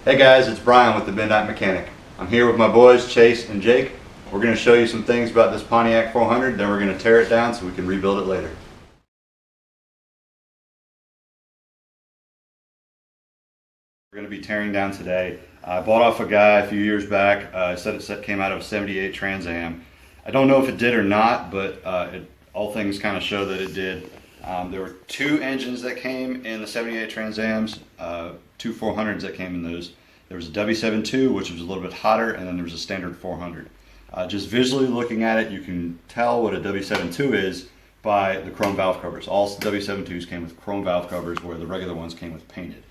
Hey guys, it's Brian with the Midnight Mechanic. I'm here with my boys Chase and Jake. We're going to show you some things about this Pontiac 400, then we're going to tear it down so we can rebuild it later. We're going to be tearing down today. I bought off a guy a few years back. Said it came out of a 78 Trans Am. I don't know if it did or not, but all things kind of show that it did. There were two engines that came in the 78 Trans Ams, two 400s that came in those. There was a W72, which was a little bit hotter, and then there was a standard 400. Just visually looking at it, you can tell what a W72 is by the chrome valve covers. All W72s came with chrome valve covers, where the regular ones came with painted.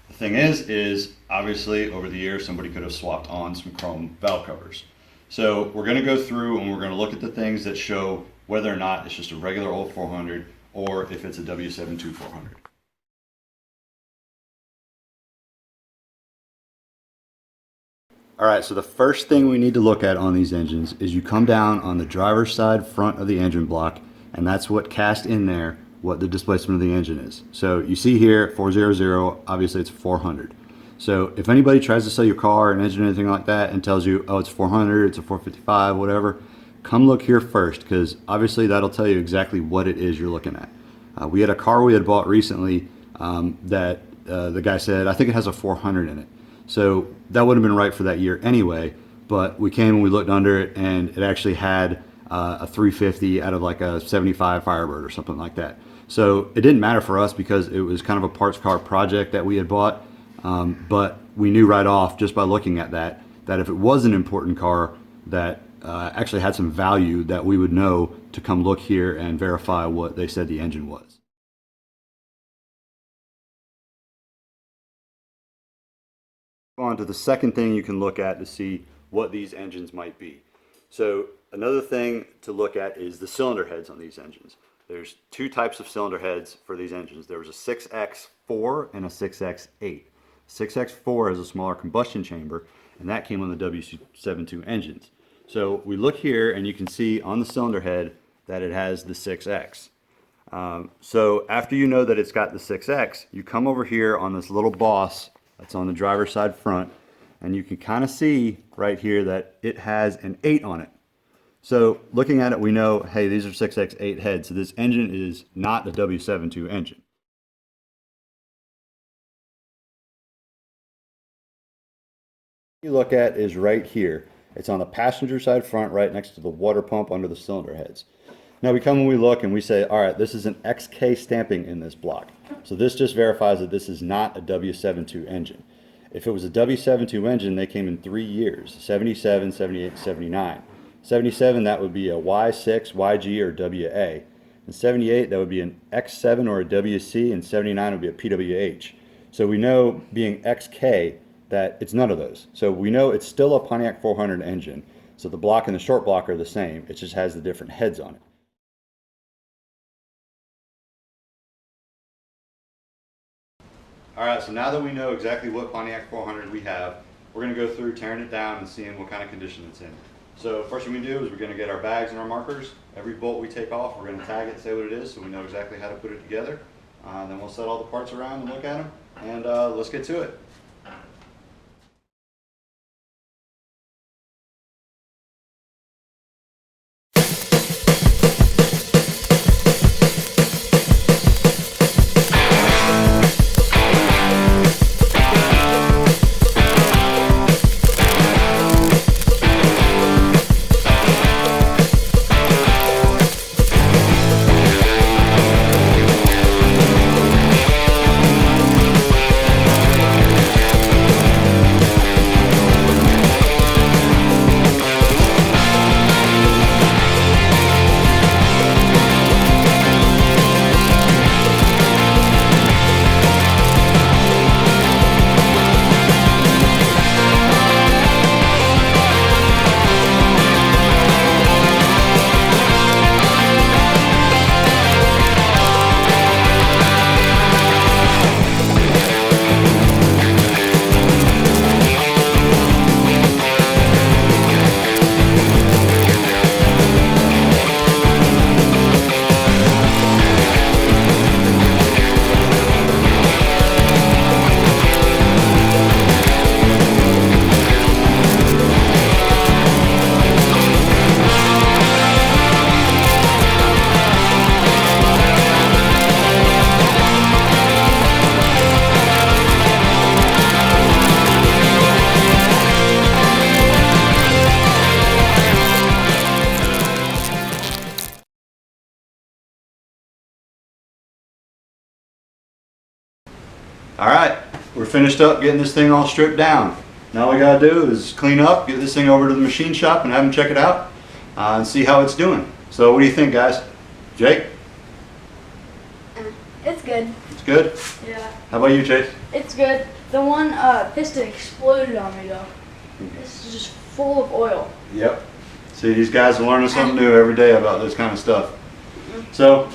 The thing is obviously over the years somebody could have swapped on some chrome valve covers. So we're going to go through and we're going to look at the things that show whether or not it's just a regular old 400 or if it's a W72 400. Alright, so the first thing we need to look at on these engines is you come down on the driver's side front of the engine block, and that's what cast in there what the displacement of the engine is. So you see here 400, obviously it's 400. So if anybody tries to sell your car, an engine, anything like that, and tells you, oh, it's 400, it's a 455, whatever, come look here first, because obviously that'll tell you exactly what it is you're looking at. We had a car we had bought recently that the guy said, I think it has a 400 in it. So that would have been right for that year anyway, but we came and we looked under it and it actually had a 350 out of like a 75 Firebird or something like that. So it didn't matter for us because it was kind of a parts car project that we had bought, but we knew right off just by looking at that if it was an important car that actually had some value, that we would know to come look here and verify what they said the engine was. On to the second thing you can look at to see what these engines might be. So another thing to look at is the cylinder heads on these engines. There's two types of cylinder heads for these engines. There was a 6X4 and a 6X8. 6X4 has a smaller combustion chamber, and that came on the W72 engines. So we look here and you can see on the cylinder head that it has the 6X. So after you know that it's got the 6X, you come over here on this little boss that's on the driver's side front, and you can kind of see right here that it has an 8 on it. So looking at it, we know, hey, these are 6X8 heads, so this engine is not the W72 engine. What you look at is right here. It's on the passenger side front, right next to the water pump under the cylinder heads. Now we come and we look and we say, all right, this is an XK stamping in this block. So this just verifies that this is not a W72 engine. If it was a W72 engine, they came in 3 years, 77, 78, 79. 77, that would be a Y6, YG, or WA. In 78, that would be an X7 or a WC, and 79 would be a PWH. So we know, being XK, that it's none of those. So we know it's still a Pontiac 400 engine. So the block and the short block are the same. It just has the different heads on it. Alright, so now that we know exactly what Pontiac 400 we have, we're going to go through tearing it down and seeing what kind of condition it's in. So first thing we do is we're going to get our bags and our markers. Every bolt we take off, we're going to tag it and say what it is so we know exactly how to put it together. Then we'll set all the parts around and look at them, and let's get to it. All right, we're finished up getting this thing all stripped down. Now all we gotta do is clean up, get this thing over to the machine shop and have them check it out and see how it's doing. So what do you think, guys? Jake? It's good. It's good? Yeah. How about you, Chase? It's good. The one piston exploded on me though. This is just full of oil. Yep. See, these guys are learning something new every day about this kind of stuff. So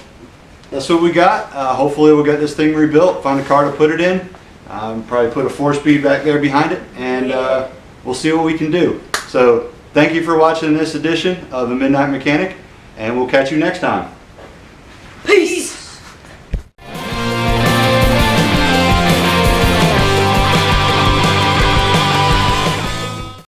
that's what we got. Hopefully we'll get this thing rebuilt, find a car to put it in, probably put a 4-speed back there behind it, and we'll see what we can do. So thank you for watching this edition of The Midnight Mechanic, and we'll catch you next time.